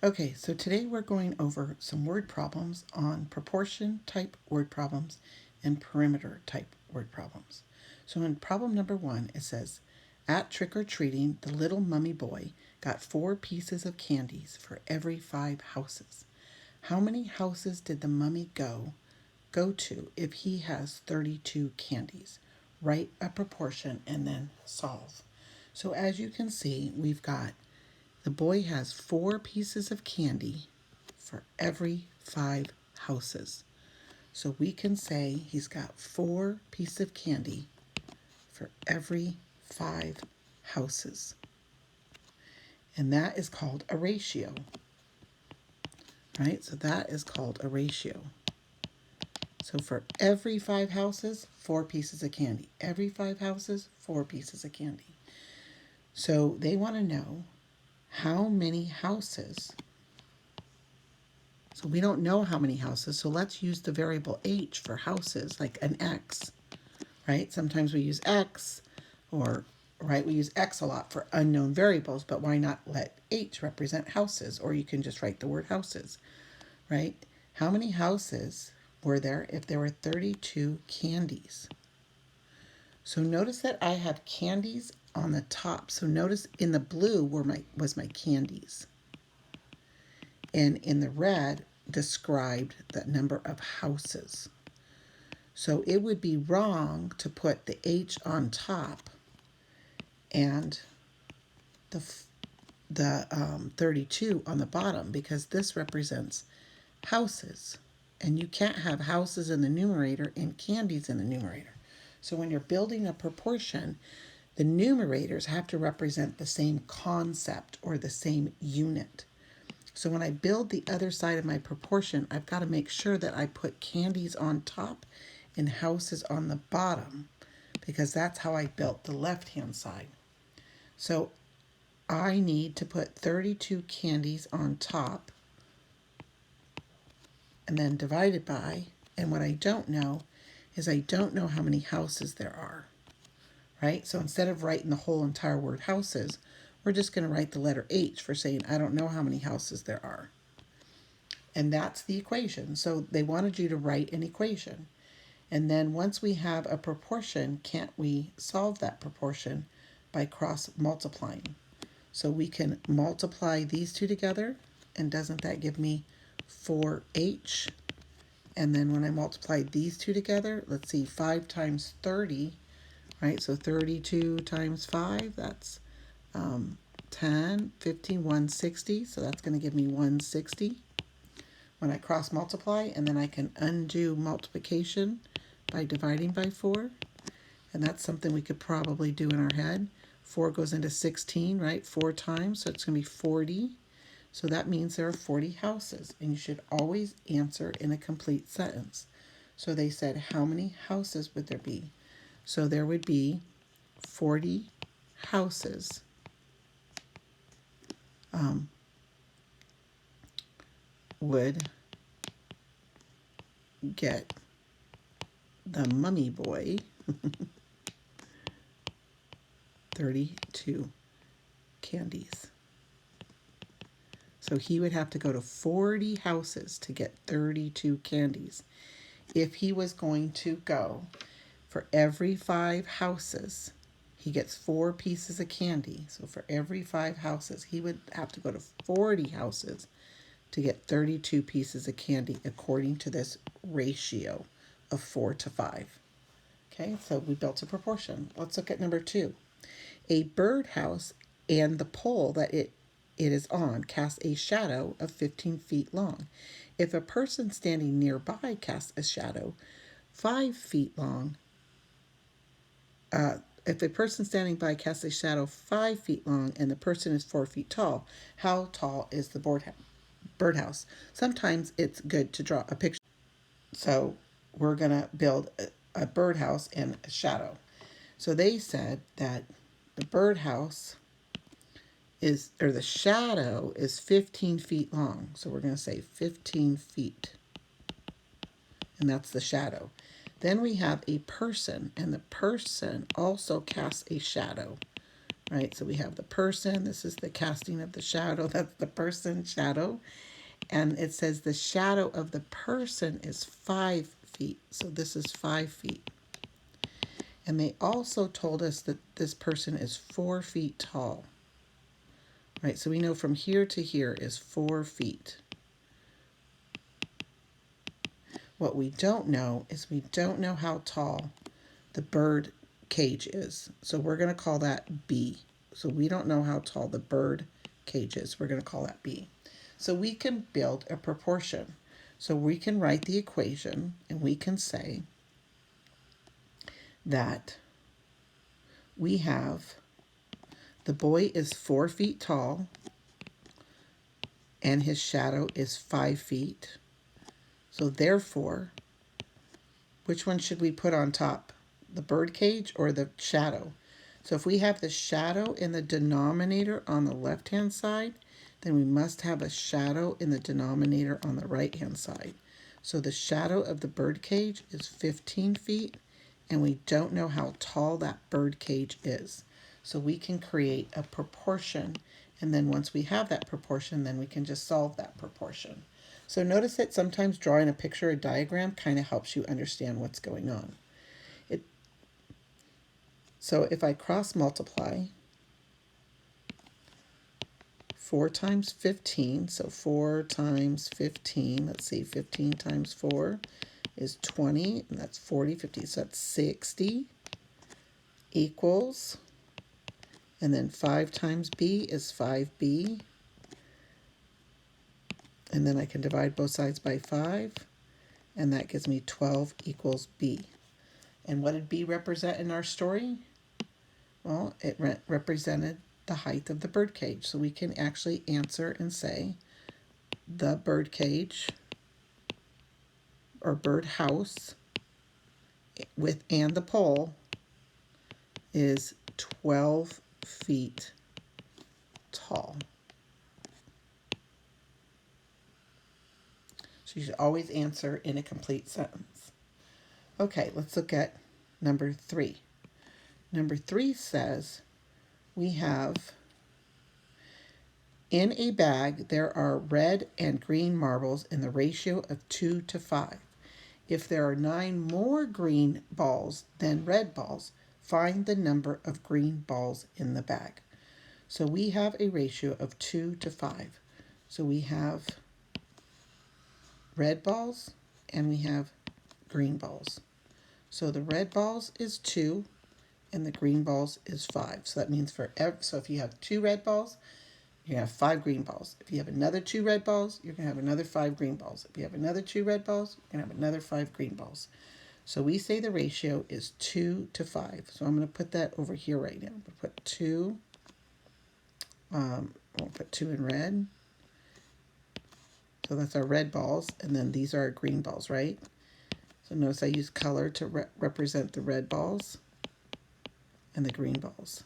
Okay, so today we're going over some word problems on proportion type word problems and perimeter type word problems. So in problem number 1, it says, at trick-or-treating, the little mummy boy got 4 pieces of candies for every 5 houses. How many houses did the mummy go to if he has 32 candies? Write a proportion and then solve. So as you can see, we've got the boy has 4 pieces of candy for every 5 houses. So we can say he's got 4 pieces of candy for every 5 houses. And that is called a ratio. Right? So that is called a ratio. So for every 5 houses, 4 pieces of candy. Every 5 houses, 4 pieces of candy. So they want to know how many houses. So we don't know how many houses, so let's use the variable h for houses, like an x, right? Sometimes we use x, or, right, we use x a lot for unknown variables, but why not let h represent houses? Or you can just write the word houses, right? How many houses were there if there were 32 candies? So notice that I have candies on the top. So notice in the blue was my candies. And in the red described the number of houses. So it would be wrong to put the H on top and the 32 on the bottom, because this represents houses. And you can't have houses in the numerator and candies in the numerator. So when you're building a proportion, the numerators have to represent the same concept or the same unit. So when I build the other side of my proportion, I've got to make sure that I put candies on top and houses on the bottom, because that's how I built the left-hand side. So I need to put 32 candies on top and then divided by, and what I don't know is I don't know how many houses there are, right? So instead of writing the whole entire word houses, we're just going to write the letter H for saying I don't know how many houses there are. And that's the equation. So they wanted you to write an equation. And then once we have a proportion, can't we solve that proportion by cross multiplying? So we can multiply these two together, and doesn't that give me 4h? And then when I multiply these two together, let's see, 5 times 30, right? So 32 times 5, that's 10, 15, 160. So that's going to give me 160 when I cross multiply, and then I can undo multiplication by dividing by 4. And that's something we could probably do in our head. 4 goes into 16, right? 4 times, so it's going to be 40. So that means there are 40 houses, and you should always answer in a complete sentence. So they said, how many houses would there be? So there would be 40 houses. Would get the mummy boy 32 candies. So he would have to go to 40 houses to get 32 candies. If he was going to go for every 5 houses, he gets 4 pieces of candy. So for every 5 houses, he would have to go to 40 houses to get 32 pieces of candy according to this ratio of 4 to 5. Okay, so we built a proportion. Let's look at number 2. A birdhouse and the pole that it is on casts a shadow of 15 feet long. If a person standing nearby casts a shadow 5 feet long, if a person standing by casts a shadow 5 feet long and the person is 4 feet tall, how tall is the birdhouse? Sometimes it's good to draw a picture. So we're going to build a birdhouse and a shadow. So they said that the birdhouse is, or the shadow is 15 feet long. So we're going to say 15 feet. And that's the shadow. Then we have a person, and the person also casts a shadow right? So we have the person. This is the casting of the shadow. That's the person shadow. And it says the shadow of the person is 5 feet. So this is 5 feet. And they also told us that this person is 4 feet tall. Right, so we know from here to here is 4 feet. What we don't know is we don't know how tall the bird cage is. So we're going to call that B. So we don't know how tall the bird cage is. We're going to call that B. So we can build a proportion. So we can write the equation and we can say that we have the boy is 4 feet tall and his shadow is 5 feet. So therefore, which one should we put on top? The bird cage or the shadow? So if we have the shadow in the denominator on the left-hand side, then we must have a shadow in the denominator on the right-hand side. So the shadow of the bird cage is 15 feet, and we don't know how tall that bird cage is. So we can create a proportion, and then once we have that proportion, then we can just solve that proportion. So notice that sometimes drawing a picture or diagram kind of helps you understand what's going on. So if I cross multiply 4 times 15, so 4 times 15, let's see, 15 times 4 is 20, and that's 40, 50, so that's 60 equals, and then 5 times b is 5b, and then I can divide both sides by 5, and that gives me 12 equals b. And what did b represent in our story? Well, it represented the height of the bird cage. So we can actually answer and say the bird cage or bird house with and the pole is 12 feet tall. So you should always answer in a complete sentence. Okay, let's look at number 3. Number 3 says we have in a bag there are red and green marbles in the ratio of 2 to 5. If there are 9 more green balls than red balls, find the number of green balls in the bag. So we have a ratio of 2 to 5. So we have red balls and we have green balls. So the red balls is 2 and the green balls is 5. So that means so if you have 2 red balls, you're going to have 5 green balls. If you have another 2 red balls, you're going to have another 5 green balls. If you have another 2 red balls, you're going to have another 5 green balls. So we say the ratio is 2 to 5. So I'm going to put that over here right now. I'm going to put 2. I'll put 2 in red. So that's our red balls. And then these are our green balls, right? So notice I use color to represent the red balls and the green balls.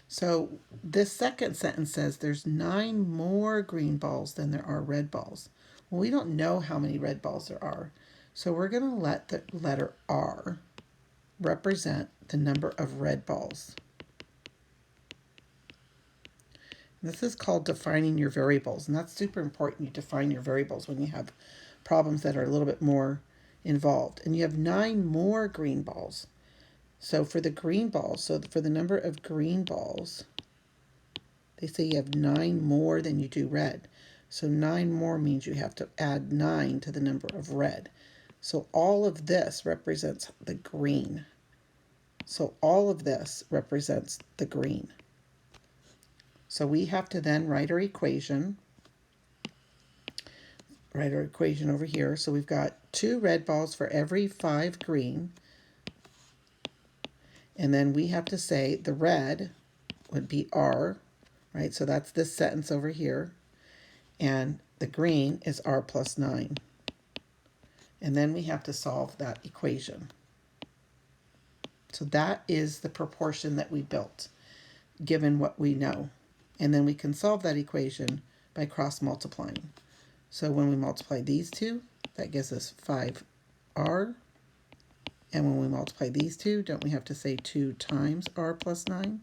So this second sentence says there's 9 more green balls than there are red balls. Well, we don't know how many red balls there are. So we're going to let the letter R represent the number of red balls. This is called defining your variables, and that's super important. You define your variables when you have problems that are a little bit more involved. And you have 9 more green balls. So for the green balls, so for the number of green balls, they say you have 9 more than you do red. So 9 more means you have to add 9 to the number of red. So all of this represents the green. So all of this represents the green. So we have to then write our equation. Write our equation over here. So we've got 2 red balls for every 5 green. And then we have to say the red would be R, right? So that's this sentence over here. And the green is R plus 9. And then we have to solve that equation. So that is the proportion that we built, given what we know. And then we can solve that equation by cross multiplying. So when we multiply these two, that gives us 5R And when we multiply these two, don't we have to say 2 times r plus 9?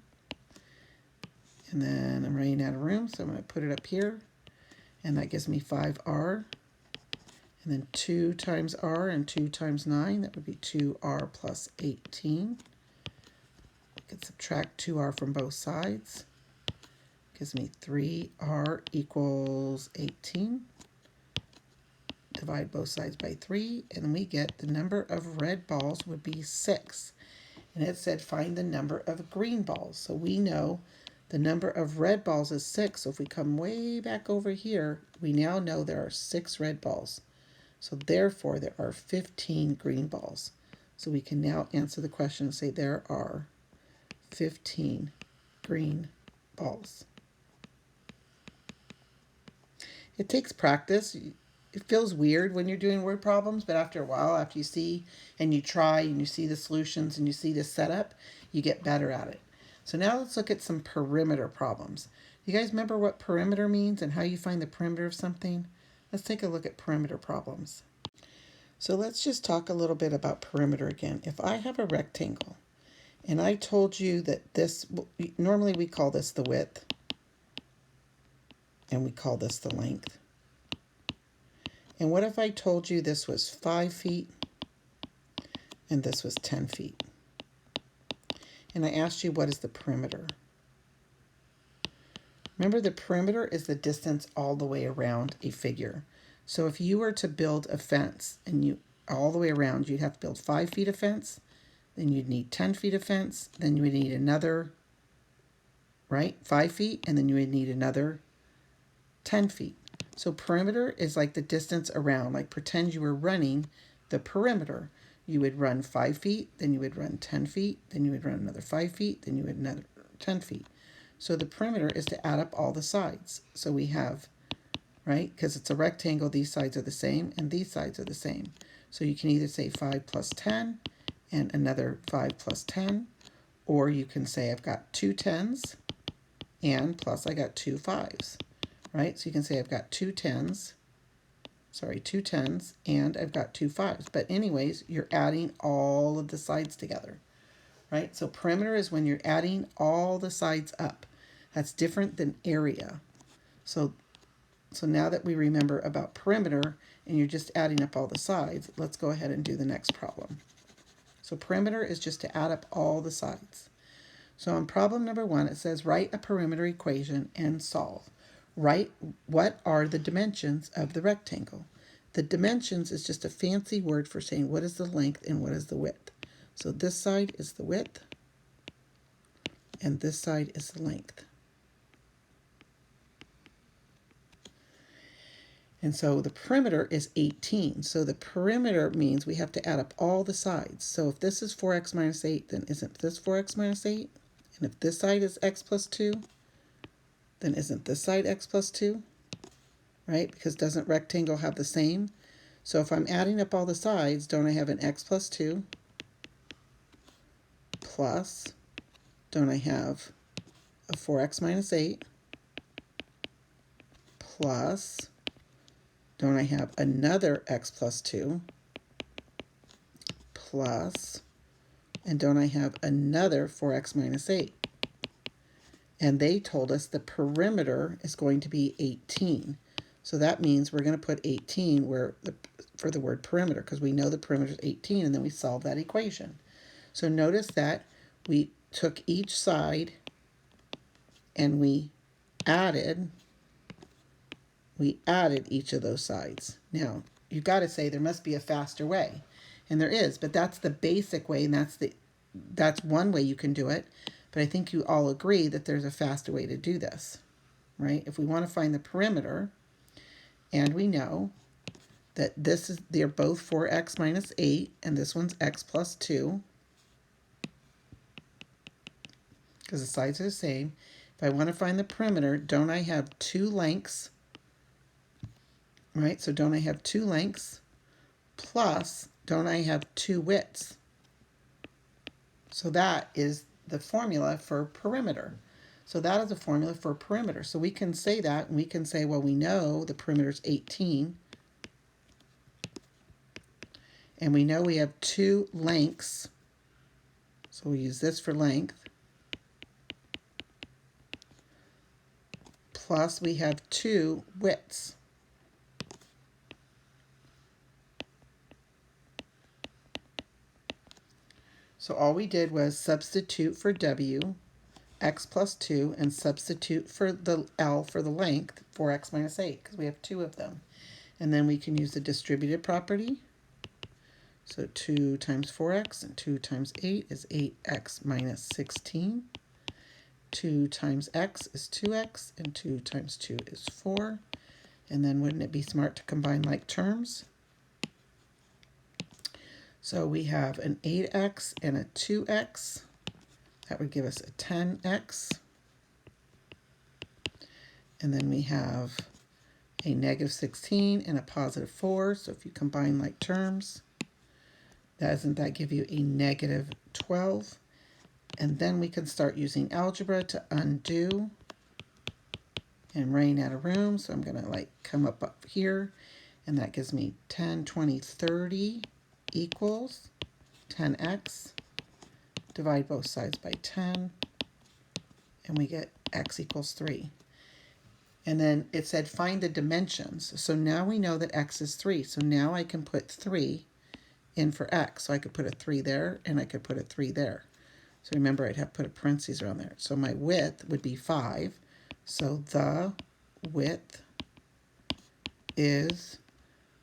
And then I'm running out of room, so I'm going to put it up here. And that gives me 5r. And then 2 times r and 2 times 9, that would be 2r plus 18. I can subtract 2r from both sides. Gives me 3r equals 18. Divide both sides by 3, and we get the number of red balls would be 6. And it said find the number of green balls. So we know the number of red balls is 6. So if we come way back over here, we now know there are 6 red balls. So therefore, there are 15 green balls. So we can now answer the question and say there are 15 green balls. It takes practice. It feels weird when you're doing word problems, but after a while, after you see and you try and you see the solutions and you see the setup, you get better at it. So now let's look at some perimeter problems. You guys remember what perimeter means and how you find the perimeter of something? Let's take a look at perimeter problems. So let's just talk a little bit about perimeter again. If I have a rectangle and I told you that this, normally we call this the width and we call this the length. And what if I told you this was 5 feet and this was 10 feet? And I asked you what is the perimeter? Remember, the perimeter is the distance all the way around a figure. So if you were to build a fence and you all the way around, you'd have to build 5 feet of fence, then you'd need 10 feet of fence, then you would need another, right, 5 feet, and then you would need another 10 feet. So perimeter is like the distance around, like pretend you were running the perimeter. You would run 5 feet, then you would run 10 feet, then you would run another 5 feet, then you would another 10 feet. So the perimeter is to add up all the sides. So we have, right, because it's a rectangle, these sides are the same and these sides are the same. So you can either say 5 plus 10 and another 5 plus 10, or you can say I've got 2 10s and plus I got 2 5s, right? So you can say I've got 2 10s and I've got 2 5s. But anyways, you're adding all of the sides together, right? So perimeter is when you're adding all the sides up. That's different than area. So now that we remember about perimeter and you're just adding up all the sides, let's go ahead and do the next problem. So perimeter is just to add up all the sides. So on problem number 1, it says write a perimeter equation and solve. Write what are the dimensions of the rectangle. The dimensions is just a fancy word for saying what is the length and what is the width. So this side is the width and this side is the length. And so the perimeter is 18. So the perimeter means we have to add up all the sides. So if this is 4x minus 8, then isn't this 4x minus 8? And if this side is x plus 2, then isn't this side x plus 2? Right? Because doesn't rectangle have the same? So if I'm adding up all the sides, don't I have an x plus 2 plus, don't I have a 4x minus 8 plus, don't I have another x plus 2 plus, and don't I have another 4x minus 8? And they told us the perimeter is going to be 18. So that means we're going to put 18 for the word perimeter, because we know the perimeter is 18, and then we solve that equation. So notice that we took each side and we added each of those sides. Now, you've got to say there must be a faster way. And there is, but that's the basic way, and that's one way you can do it. But I think you all agree that there's a faster way to do this, right? If we want to find the perimeter, and we know that they're both 4x minus 8, and this one's x plus 2, because the sides are the same. If I want to find the perimeter, don't I have 2 lengths? Right, so don't I have 2 lengths plus, don't I have 2 widths? So that is the formula for perimeter. So that is a formula for perimeter. So we can say that, and we can say, well, we know the perimeter is 18. And we know we have two lengths, so we'll use this for length. Plus we have two widths. So all we did was substitute for W, x plus 2, and substitute for the L for the length, 4x minus 8, because we have two of them. And then we can use the distributed property. So 2 times 4x and 2 times 8 is 8x minus 16. 2 times x is 2x, and 2 times 2 is 4. And then wouldn't it be smart to combine like terms? So we have an 8x and a 2x. That would give us a 10x. And then we have a negative 16 and a positive 4. So if you combine like terms, doesn't that give you a negative 12? And then we can start using algebra to undo and running out of room. So I'm going to like come up here, and that gives me 10, 20, 30 equals 10x. Divide both sides by 10, and we get x equals 3. And then it said find the dimensions. So now we know that x is 3. So now I can put 3 in for x. So I could put a 3 there, and I could put a 3 there. So remember, I'd have to put a parentheses around there. So my width would be 5. So the width is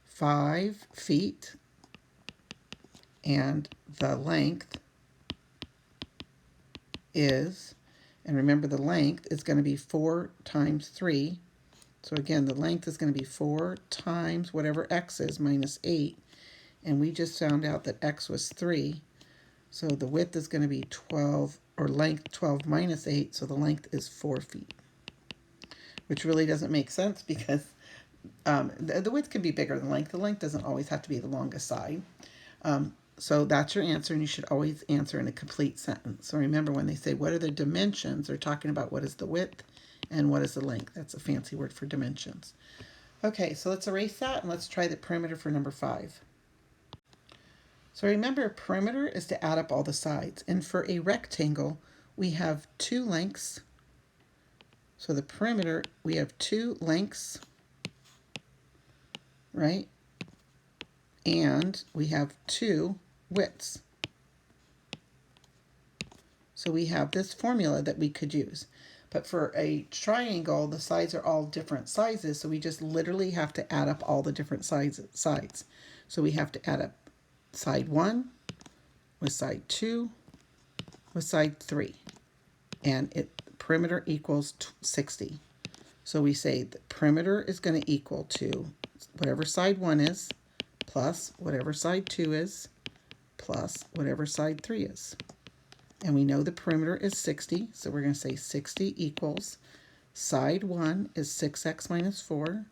5 feet, and the length is, and remember the length is going to be 4 times 3. So again, the length is going to be 4 times whatever x is minus 8. And we just found out that x was 3. So the width is going to be 12, or length 12 minus 8. So the length is 4 feet. Which really doesn't make sense because the width can be bigger than length. The length doesn't always have to be the longest side. So that's your answer, and you should always answer in a complete sentence. So remember, when they say what are the dimensions, they're talking about what is the width and what is the length. That's a fancy word for dimensions. Okay, so let's erase that, and let's try the perimeter for number 5. So remember, a perimeter is to add up all the sides. And for a rectangle, we have two lengths. So the perimeter, we have two lengths, right? And we have two widths. So we have this formula that we could use. But for a triangle, the sides are all different sizes, so we just literally have to add up all the different sides. So we have to add up side 1 with side 2 with side 3. And perimeter equals 60. So we say the perimeter is going to equal to whatever side 1 is, plus whatever side 2 is, plus whatever side 3 is. And we know the perimeter is 60, so we're going to say 60 equals side 1 is 6x minus 4.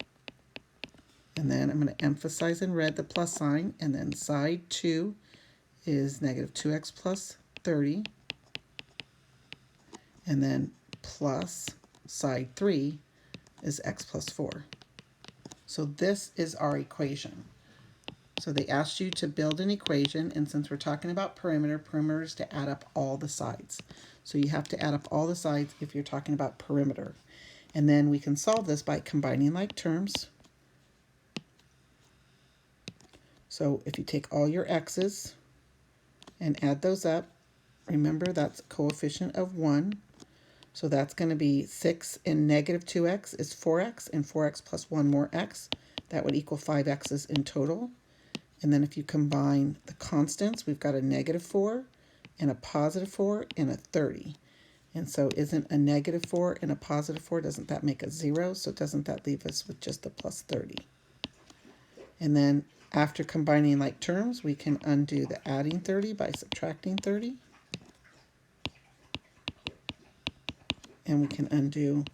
And then I'm going to emphasize in red the plus sign, and then side 2 is negative 2x plus 30. And then plus side 3 is x plus 4. So this is our equation. So they asked you to build an equation, and since we're talking about perimeter is to add up all the sides. So you have to add up all the sides if you're talking about perimeter. And then we can solve this by combining like terms. So if you take all your x's and add those up, remember that's a coefficient of 1. So that's going to be 6 and negative 2x is 4x, and 4x plus 1 more x. That would equal 5 x's in total. And then if you combine the constants, we've got a negative 4 and a positive 4 and a 30. And so isn't a negative 4 and a positive 4, doesn't that make a 0? So doesn't that leave us with just a plus 30? And then after combining like terms, we can undo the adding 30 by subtracting 30. And we can undo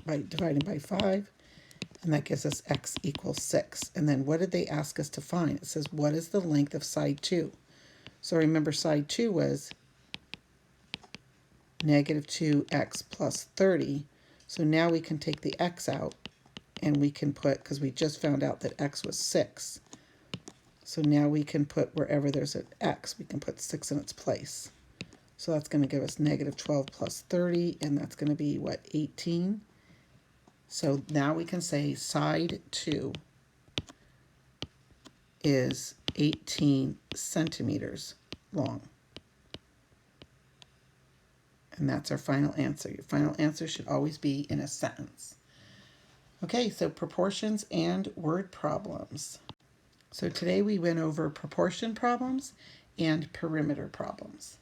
by dividing by 5. And that gives us x equals 6. And then what did they ask us to find? It says, what is the length of side 2? So remember, side 2 was negative 2x plus 30. So now we can take the x out, and we can put, because we just found out that x was 6. So now we can put, wherever there's an x, we can put 6 in its place. So that's going to give us negative 12 plus 30, and that's going to be, what, 18? So now we can say side 2 is 18 centimeters long. And that's our final answer. Your final answer should always be in a sentence. Okay, so proportions and word problems. So today we went over proportion problems and perimeter problems.